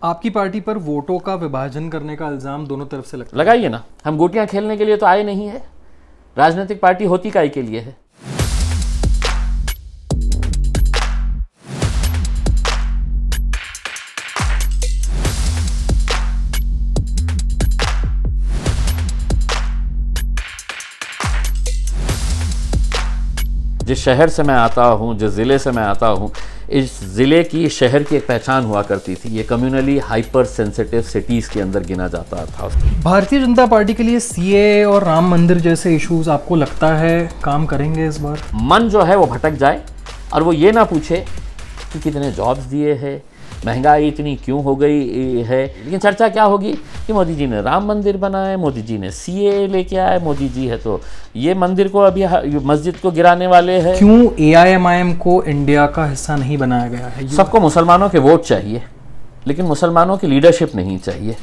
आपकी पार्टी पर वोटों का विभाजन करने का इल्जाम दोनों तरफ से लगता है। लगाइए ना, हम गोटियां खेलने के लिए तो आए नहीं है। राजनीतिक पार्टी होती काहे के लिए है? जिस शहर से मैं आता हूँ, जिस ज़िले से मैं आता हूँ, इस ज़िले की, शहर की एक पहचान हुआ करती थी। ये कम्युनली हाइपर सेंसिटिव सिटीज़ के अंदर गिना जाता था। भारतीय जनता पार्टी के लिए सीए और राम मंदिर जैसे इश्यूज आपको लगता है काम करेंगे इस बार? मन जो है वो भटक जाए और वो ये ना पूछे कि कितने जॉब्स दिए हैं, महंगाई इतनी क्यों हो गई है, लेकिन चर्चा क्या होगी कि मोदी जी ने राम मंदिर बनाए, मोदी जी ने सीए लेके आए, मोदी जी है तो ये मंदिर को अभी मस्जिद को गिराने वाले हैं। क्यों एआईएमआईएम को इंडिया का हिस्सा नहीं बनाया गया है? सबको मुसलमानों के वोट चाहिए, लेकिन मुसलमानों की लीडरशिप नहीं चाहिए।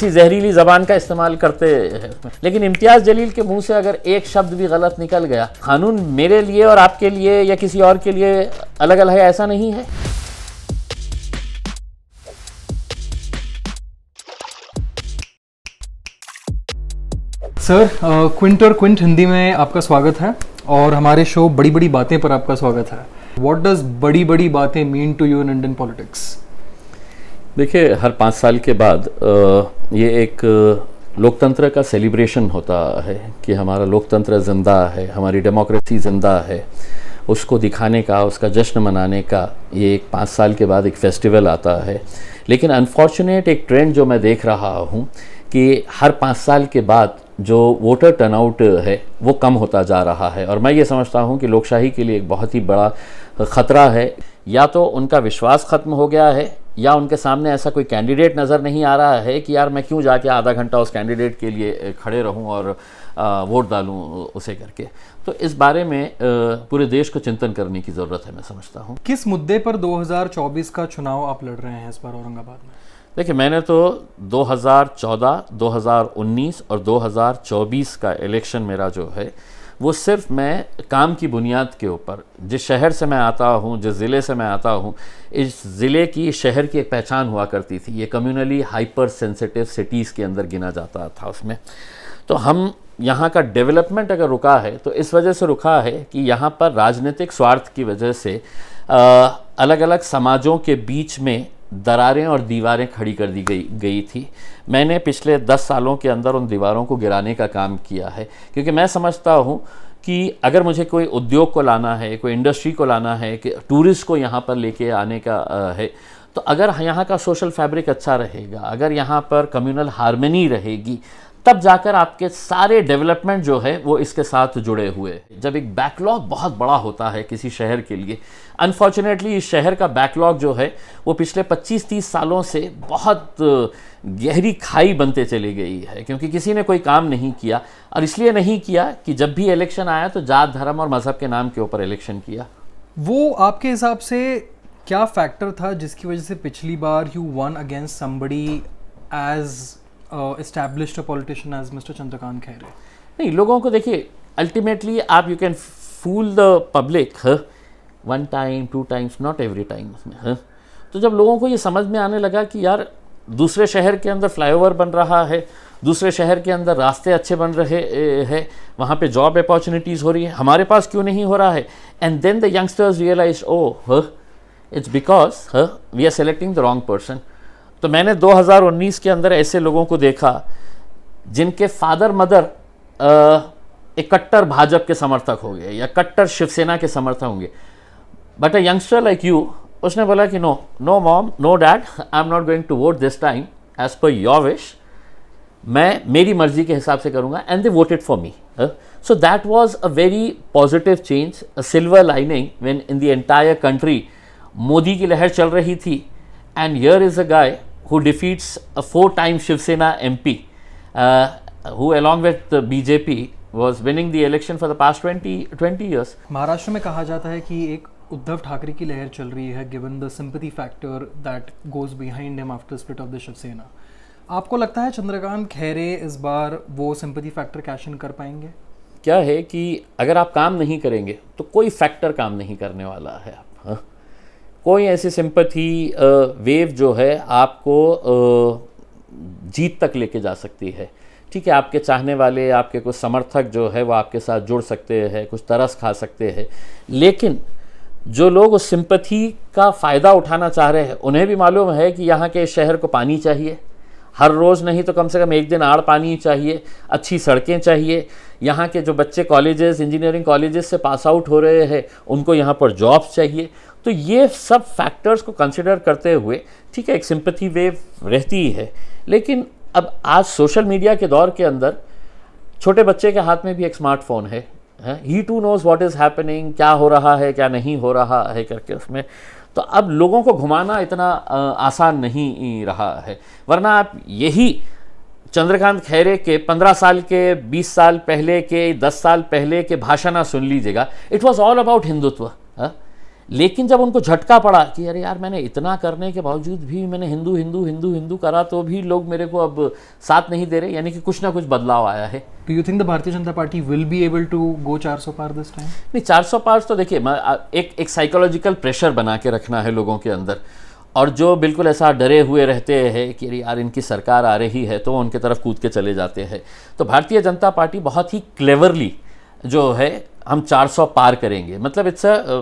जहरीली जबान का इस्तेमाल करते हैं, लेकिन इम्तियाज जलील के मुंह से अगर एक शब्द भी गलत निकल गया, कानून मेरे लिए और आपके लिए या किसी और के लिए अलग अलग है ऐसा नहीं है। सर, क्विंट और क्विंट हिंदी में आपका स्वागत है और हमारे शो बड़ी बड़ी बातें पर आपका स्वागत है। व्हाट डज बड़ी बड़ी बातें mean to you in Indian politics? देखिए, हर 5 साल के बाद ये एक लोकतंत्र का सेलिब्रेशन होता है कि हमारा लोकतंत्र ज़िंदा है, हमारी डेमोक्रेसी ज़िंदा है। उसको दिखाने का, उसका जश्न मनाने का ये एक 5 साल के बाद एक फेस्टिवल आता है। लेकिन अनफॉर्चुनेट एक ट्रेंड जो मैं देख रहा हूँ कि हर 5 साल के बाद जो वोटर टर्नआउट है वो कम होता जा रहा है, और मैं ये समझता हूँ कि लोकशाही के लिए एक बहुत ही बड़ा ख़तरा है। या तो उनका विश्वास ख़त्म हो गया है, या उनके सामने ऐसा कोई कैंडिडेट नज़र नहीं आ रहा है कि यार मैं क्यों जाके आधा घंटा उस कैंडिडेट के लिए खड़े रहूं और वोट डालूं उसे करके। तो इस बारे में पूरे देश को चिंतन करने की ज़रूरत है, मैं समझता हूं। किस मुद्दे पर 2024 का चुनाव आप लड़ रहे हैं इस बार औरंगाबाद में? देखिए, मैंने तो 2014, 2019 और 2024 का इलेक्शन मेरा जो है वो सिर्फ मैं काम की बुनियाद के ऊपर, जिस शहर से मैं आता हूँ, जिस ज़िले से मैं आता हूँ, इस ज़िले की, शहर की एक पहचान हुआ करती थी। ये कम्युनली हाइपर सेंसिटिव सिटीज़ के अंदर गिना जाता था उसमें। तो हम यहाँ का डेवलपमेंट अगर रुका है तो इस वजह से रुका है कि यहाँ पर राजनीतिक स्वार्थ की वजह से अलग अलग समाजों के बीच में दरारें और दीवारें खड़ी कर दी गई थी। मैंने पिछले 10 सालों के अंदर उन दीवारों को गिराने का काम किया है, क्योंकि मैं समझता हूँ कि अगर मुझे कोई उद्योग को लाना है, कोई इंडस्ट्री को लाना है, कि टूरिस्ट को यहाँ पर लेके आने का है, तो अगर यहाँ का सोशल फैब्रिक अच्छा रहेगा, अगर यहाँ पर कम्युनल हार्मनी रहेगी, तब जाकर आपके सारे डेवलपमेंट जो है वो इसके साथ जुड़े हुए हैं। जब एक बैकलॉग बहुत बड़ा होता है किसी शहर के लिए, अनफॉर्चुनेटली इस शहर का बैकलॉग जो है वो पिछले 25-30 सालों से बहुत गहरी खाई बनते चली गई है, क्योंकि किसी ने कोई काम नहीं किया। और इसलिए नहीं किया कि जब भी इलेक्शन आया तो जात, धर्म और मज़हब के नाम के ऊपर इलेक्शन किया। वो आपके हिसाब से क्या फैक्टर था जिसकी वजह से पिछली बार you won against somebody as established a politician as Mr. Chandrakant Khaire? नहीं, लोगों को देखिए, अल्टीमेटली आप you can fool the public 1 time 2 times, not every time उसमें। तो जब लोगों को ये समझ में आने लगा कि यार दूसरे शहर के अंदर फ्लाईओवर बन रहा है, दूसरे शहर के अंदर रास्ते अच्छे बन रहे हैं, वहाँ पे जॉब अपॉर्चुनिटीज़ हो रही है, हमारे पास क्यों नहीं हो रहा है? And then the youngsters realise, oh it's because we are selecting the wrong person. तो मैंने 2019 के अंदर ऐसे लोगों को देखा जिनके फादर मदर एक कट्टर भाजपा के समर्थक हो गए या कट्टर शिवसेना के समर्थक होंगे, but a youngster like you, उसने बोला कि no mom, no dad, I am not going to vote this time as per your wish, मैं मेरी मर्जी के हिसाब से करूँगा, and they voted for me. So that was a very positive change, a silver lining when in the entire country Modi की लहर चल रही थी, and here is a guy who defeats a 4-time Shiv Sena MP, who along with the BJP was winning the election for the past 20 years. Maharashtra में कहा जाता है कि एक उद्धव ठाकरे की लहर चल रही है given the sympathy factor that goes behind him after split of the Shiv Sena. आपको लगता है चंद्रकांत खैरे इस बार वो sympathy factor कैश इन कर पाएंगे? क्या है कि अगर आप काम नहीं करेंगे तो कोई फैक्टर काम नहीं करने वाला है। कोई ऐसी सिंपैथी वेव जो है आपको जीत तक लेके जा सकती है। ठीक है, आपके चाहने वाले, आपके कुछ समर्थक जो है वो आपके साथ जुड़ सकते हैं, कुछ तरस खा सकते हैं, लेकिन जो लोग उस सिंपैथी का फ़ायदा उठाना चाह रहे हैं उन्हें भी मालूम है कि यहाँ के शहर को पानी चाहिए, हर रोज़ नहीं तो कम से कम एक दिन आड़ पानी चाहिए, अच्छी सड़कें चाहिए, यहाँ के जो बच्चे कॉलेजेस, इंजीनियरिंग कॉलेजेस से पास आउट हो रहे हैं उनको यहाँ पर जॉब्स चाहिए। तो ये सब फैक्टर्स को कंसिडर करते हुए ठीक है एक सिंपैथी वेव रहती ही है। लेकिन अब आज सोशल मीडिया के दौर के अंदर छोटे बच्चे के हाथ में भी एक स्मार्टफोन है, he too knows what is happening, क्या हो रहा है क्या नहीं हो रहा है करके उसमें। तो अब लोगों को घुमाना इतना आसान नहीं रहा है, वरना आप यही चंद्रकांत खैरे के 15 साल के, 20 साल पहले के, 10 साल पहले के भाषण सुन लीजिएगा, it was all about Hindutva. लेकिन जब उनको झटका पड़ा कि अरे यार मैंने इतना करने के बावजूद भी मैंने हिंदू हिंदू हिंदू हिंदू करा तो भी लोग मेरे को अब साथ नहीं दे रहे, यानी कि कुछ ना कुछ बदलाव आया है। Do you think the Bharatiya Janata Party will be able to go 400 पार दिस टाइम? नहीं, 400 पार तो देखिए एक साइकोलॉजिकल प्रेशर बना के रखना है लोगों के अंदर, और जो बिल्कुल ऐसा डरे हुए रहते हैं कि यार इनकी सरकार आ रही है तो उनके तरफ कूद के चले जाते हैं। तो भारतीय जनता पार्टी बहुत ही क्लेवरली जो है हम 400 पार करेंगे, मतलब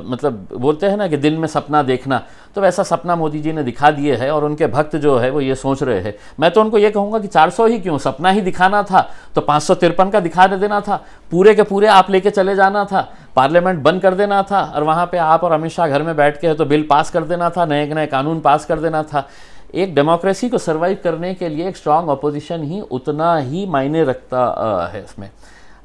मतलब बोलते हैं ना कि दिन में सपना देखना, तो वैसा सपना मोदी जी ने दिखा दिए है और उनके भक्त जो है वो ये सोच रहे हैं। मैं तो उनको ये कहूँगा कि 400 ही क्यों, सपना ही दिखाना था तो 553 का दिखा देना था, पूरे के पूरे आप लेके चले जाना था, पार्लियामेंट बंद कर देना था और वहाँ पे आप और अमित शाह घर में बैठ के तो बिल पास कर देना था, नए नए कानून पास कर देना था। एक डेमोक्रेसी को सर्वाइव करने के लिए एक स्ट्रांग अपोजिशन ही उतना ही मायने रखता है इसमें।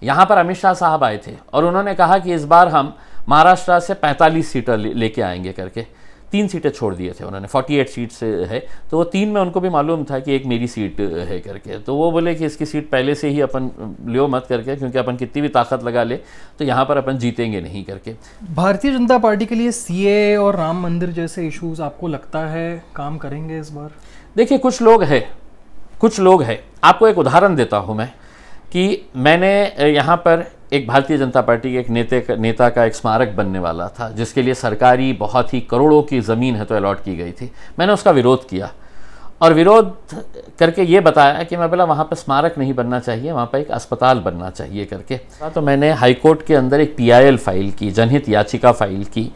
यहाँ पर अमित शाह साहब आए थे और उन्होंने कहा कि इस बार हम महाराष्ट्र से 45 सीटें लेके आएंगे करके, 3 सीटें छोड़ दिए थे उन्होंने, 48 सीट से है, तो वो 3 में उनको भी मालूम था कि एक मेरी सीट है करके, तो वो बोले कि इसकी सीट पहले से ही अपन लियो मत करके, क्योंकि अपन कितनी भी ताकत लगा ले तो यहाँ पर अपन जीतेंगे नहीं करके। भारतीय जनता पार्टी के लिए सीए और राम मंदिर जैसे इश्यूज आपको लगता है काम करेंगे इस बार? देखिए कुछ लोग हैं, आपको एक उदाहरण देता हूँ मैं कि मैंने यहाँ पर एक भारतीय जनता पार्टी के एक नेता का एक स्मारक बनने वाला था, जिसके लिए सरकारी बहुत ही करोड़ों की ज़मीन है तो अलॉट की गई थी। मैंने उसका विरोध किया और विरोध करके ये बताया कि मैं बोला वहाँ पर स्मारक नहीं बनना चाहिए, वहाँ पर एक अस्पताल बनना चाहिए करके। तो मैंने हाई कोर्ट के अंदर एक PIL फाइल की, जनहित याचिका फाइल की,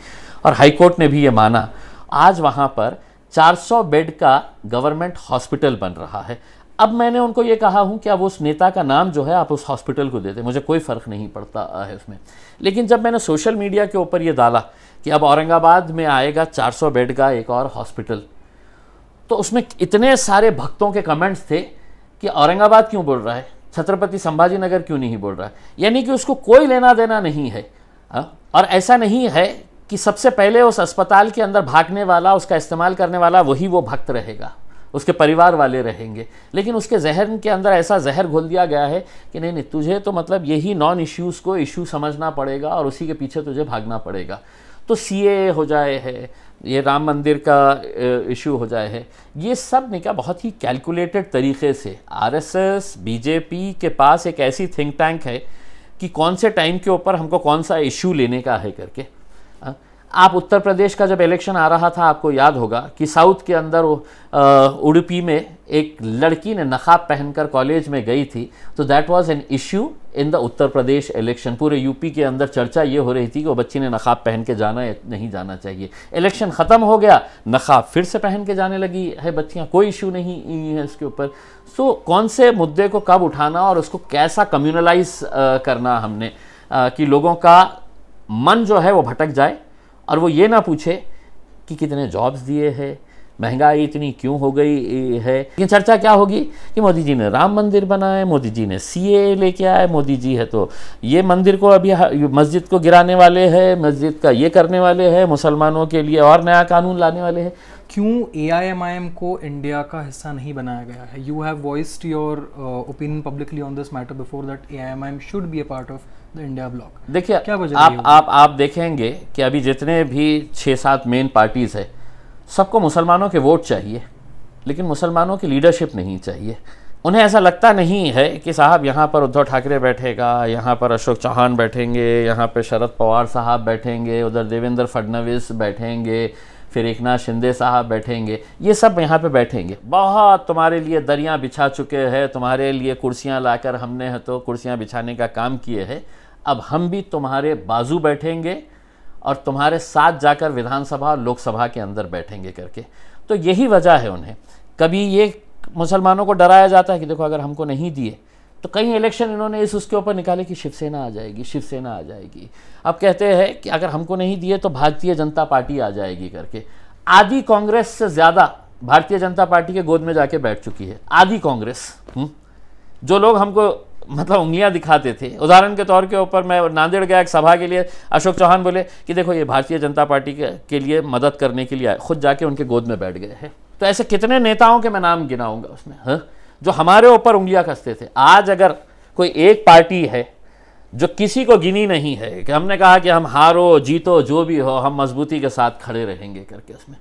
और हाई कोर्ट ने भी ये माना। आज वहाँ पर 400 बेड का गवर्नमेंट हॉस्पिटल बन रहा है। अब मैंने उनको ये कहा हूँ कि अब उस नेता का नाम जो है आप उस हॉस्पिटल को देते, मुझे कोई फ़र्क नहीं पड़ता है उसमें। लेकिन जब मैंने सोशल मीडिया के ऊपर ये डाला कि अब औरंगाबाद में आएगा 400 बेड का एक और हॉस्पिटल, तो उसमें इतने सारे भक्तों के कमेंट्स थे कि औरंगाबाद क्यों बोल रहा है, छत्रपति संभाजी नगर क्यों नहीं बोल रहा है, यानी कि उसको कोई लेना देना नहीं है। और ऐसा नहीं है कि सबसे पहले उस अस्पताल के अंदर भागने वाला, उसका इस्तेमाल करने वाला वही वो भक्त रहेगा, उसके परिवार वाले रहेंगे, लेकिन उसके जहन के अंदर ऐसा जहर घोल दिया गया है कि नहीं तुझे तो मतलब यही नॉन इश्यूज़ को इशू समझना पड़ेगा और उसी के पीछे तुझे भागना पड़ेगा। तो CAA हो जाए है, ये राम मंदिर का इशू हो जाए है, ये सब ने क्या बहुत ही कैलकुलेटेड तरीके से RSS BJP के पास एक ऐसी थिंक टैंक है कि कौन से टाइम के ऊपर हमको कौन सा इशू लेने का है करके। आप उत्तर प्रदेश का जब इलेक्शन आ रहा था, आपको याद होगा कि साउथ के अंदर उडुपी में एक लड़की ने नकाब पहनकर कॉलेज में गई थी, तो that was an issue in the Uttar Pradesh election. पूरे यूपी के अंदर चर्चा ये हो रही थी कि वो बच्ची ने नकाब पहन के जाना या नहीं जाना चाहिए। इलेक्शन ख़त्म हो गया, नकाब फिर से पहन के जाने लगी है बच्चियाँ, कोई इशू नहीं है इसके ऊपर। सो कौन से मुद्दे को कब उठाना और उसको कैसा कम्युनलाइज करना हमने कि लोगों का मन जो है वो भटक जाए और वो ये ना पूछे कि कितने जॉब्स दिए हैं, महंगाई इतनी क्यों हो गई है। लेकिन चर्चा क्या होगी कि मोदी जी ने राम मंदिर बनाए, मोदी जी ने CAA लेके आए, मोदी जी है तो ये मंदिर को अभी मस्जिद को गिराने वाले हैं, मस्जिद का ये करने वाले हैं, मुसलमानों के लिए और नया कानून लाने वाले हैं। क्यों AIMIM को इंडिया का हिस्सा नहीं बनाया गया है? You have voiced your opinion publicly on this matter before that AIMIM should be a part of the India block. देखिए क्या वजह आप देखेंगे कि अभी जितने भी 6-7 मेन पार्टीज़ है, सबको मुसलमानों के वोट चाहिए, लेकिन मुसलमानों की लीडरशिप नहीं चाहिए। उन्हें ऐसा लगता नहीं है कि साहब यहाँ पर उद्धव ठाकरे बैठेगा, यहाँ पर अशोक चौहान बैठेंगे, यहाँ पर शरद पवार साहब बैठेंगे, उधर देवेंद्र फडणवीस बैठेंगे, फिर एकनाथ शिंदे साहब बैठेंगे, ये सब यहाँ पे बैठेंगे। बहुत तुम्हारे लिए दरियाँ बिछा चुके हैं, तुम्हारे लिए कुर्सियाँ लाकर हमने तो कुर्सियाँ बिछाने का काम किए हैं। अब हम भी तुम्हारे बाजू बैठेंगे और तुम्हारे साथ जाकर विधानसभा और लोकसभा के अंदर बैठेंगे करके। तो यही वजह है उन्हें। कभी ये मुसलमानों को डराया जाता है कि देखो अगर हमको नहीं दिए तो कई इलेक्शन इन्होंने उसके ऊपर निकाले कि शिवसेना आ जाएगी, शिवसेना आ जाएगी। अब कहते हैं कि अगर हमको नहीं दिए तो भारतीय जनता पार्टी आ जाएगी करके। आधी कांग्रेस से ज़्यादा भारतीय जनता पार्टी के गोद में जाके बैठ चुकी है, आधी कांग्रेस। जो लोग हमको मतलब उंगलियां दिखाते थे, उदाहरण के तौर के ऊपर मैं नांदेड़ गया एक सभा के लिए, अशोक चौहान बोले कि देखो ये भारतीय जनता पार्टी के लिए मदद करने के लिए आए, खुद जाके उनके गोद में बैठ गए हैं। तो ऐसे कितने नेताओं के मैं नाम गिनाऊंगा उसमें, हाँ, जो हमारे ऊपर उंगलियां कसते थे। आज अगर कोई एक पार्टी है जो किसी को गिनी नहीं है कि हमने कहा कि हम हारो जीतो जो भी हो हम मजबूती के साथ खड़े रहेंगे करके, उसमें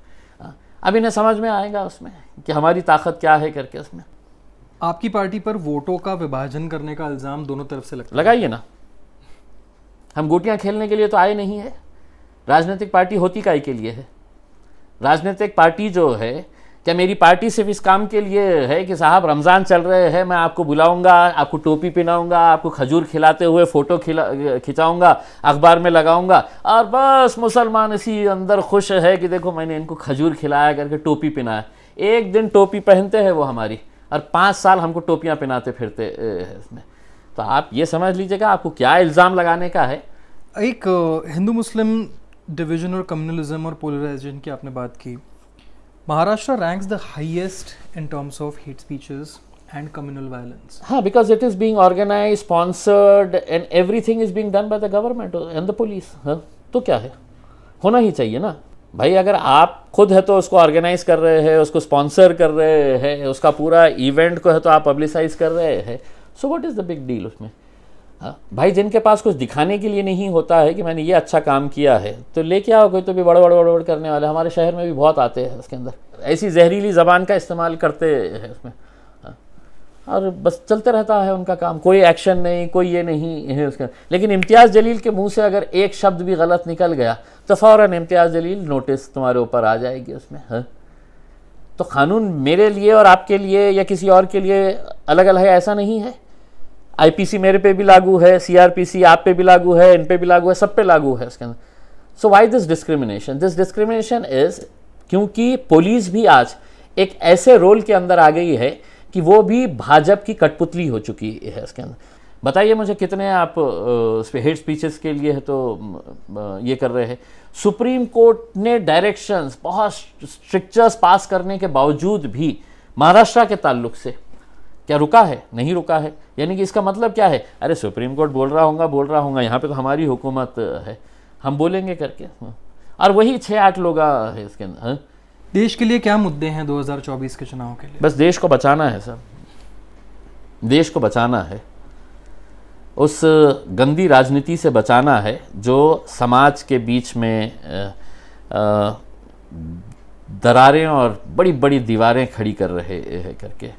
अब इन्हें समझ में आएगा उसमें कि हमारी ताकत क्या है करके। उसमें आपकी पार्टी पर वोटों का विभाजन करने का इल्ज़ाम दोनों तरफ से लगता है। लगाइए ना, हम गोटियां खेलने के लिए तो आए नहीं है। राजनीतिक पार्टी होती काहे के लिए है? राजनीतिक पार्टी जो है, क्या मेरी पार्टी सिर्फ इस काम के लिए है कि साहब रमज़ान चल रहे हैं, मैं आपको बुलाऊंगा, आपको टोपी पहनाऊंगा, आपको खजूर खिलाते हुए फ़ोटो खिंचाऊंगा, अखबार में लगाऊंगा और बस मुसलमान इसी अंदर खुश है कि देखो मैंने इनको खजूर खिलाया करके टोपी पहनाया। एक दिन टोपी पहनते हैं वो हमारी और 5 साल हमको टोपियाँ पहनाते फिरते हैं इसमें। तो आप ये समझ लीजिएगा आपको क्या इल्ज़ाम लगाने का है। एक हिंदू मुस्लिम डिवीजन और कम्युनलिज्म और पोलराइजेशन की आपने बात की। Maharashtra ranks the highest in terms of hate speeches and communal violence. हाँ, because it is being organised, sponsored and everything is being done by the government and the police. हाँ, तो क्या है, होना ही चाहिए ना भाई। अगर आप खुद है तो उसको ऑर्गेनाइज कर रहे हैं, उसको स्पॉन्सर कर रहे हैं, उसका पूरा इवेंट को है तो आप पब्लिसाइज कर रहे हैं, so what is the big deal उसमें? हाँ भाई, जिनके पास कुछ दिखाने के लिए नहीं होता है कि मैंने ये अच्छा काम किया है तो लेके आओ कोई तो भी बड़ करने वाले। हमारे शहर में भी बहुत आते हैं उसके अंदर, ऐसी जहरीली ज़बान का इस्तेमाल करते हैं उसमें। हाँ, और बस चलते रहता है उनका काम, कोई एक्शन नहीं, कोई ये नहीं है उसका। लेकिन इम्तियाज़ जलील के मुंह से अगर एक शब्द भी गलत निकल गया तो फ़ौरन इम्तियाज़ जलील नोटिस तुम्हारे ऊपर आ जाएगी उसमें। हाँ, तो कानून मेरे लिए और आपके लिए या किसी और के लिए अलग अलग है ऐसा नहीं है। आईपीसी मेरे पे भी लागू है, सीआरपीसी आप पे भी लागू है, इन पे भी लागू है, सब पे लागू है उसके अंदर। So why this discrimination? This discrimination is क्योंकि पुलिस भी आज एक ऐसे रोल के अंदर आ गई है कि वो भी भाजपा की कठपुतली हो चुकी है उसके अंदर। बताइए मुझे कितने आप हेट स्पीचेस के लिए है तो ये कर रहे हैं। सुप्रीम कोर्ट ने डायरेक्शंस बहुत स्ट्रिक्चर्स पास करने के बावजूद भी महाराष्ट्र के ताल्लुक से क्या रुका है? नहीं रुका है। यानी कि इसका मतलब क्या है? अरे सुप्रीम कोर्ट बोल रहा हूँगा, यहाँ पे तो हमारी हुकूमत है, हम बोलेंगे करके। और वही 6-8 लोग है इसके अंदर। हाँ? देश के लिए क्या मुद्दे हैं 2024 के चुनाव के लिए? बस देश को बचाना है सर, देश को बचाना है, उस गंदी राजनीति से बचाना है जो समाज के बीच में दरारें और बड़ी बड़ी दीवारें खड़ी कर रहे हैं करके।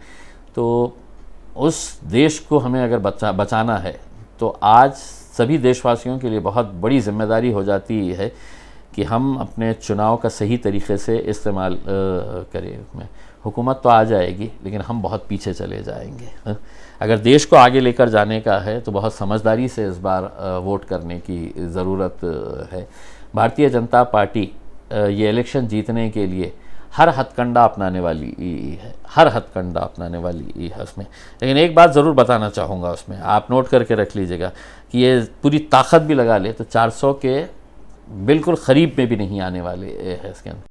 तो उस देश को हमें अगर बचाना है तो आज सभी देशवासियों के लिए बहुत बड़ी जिम्मेदारी हो जाती है कि हम अपने चुनाव का सही तरीके से इस्तेमाल करें। हुकूमत तो आ जाएगी लेकिन हम बहुत पीछे चले जाएंगे। अगर देश को आगे लेकर जाने का है तो बहुत समझदारी से इस बार वोट करने की ज़रूरत है। भारतीय जनता पार्टी ये इलेक्शन जीतने के लिए हर हथकंडा अपनाने वाली है, हर हथकंडा अपनाने वाली है उसमें। लेकिन एक बात ज़रूर बताना चाहूँगा उसमें, आप नोट करके रख लीजिएगा कि ये पूरी ताकत भी लगा ले तो 400 के बिल्कुल करीब में भी नहीं आने वाले है इसके अंदर।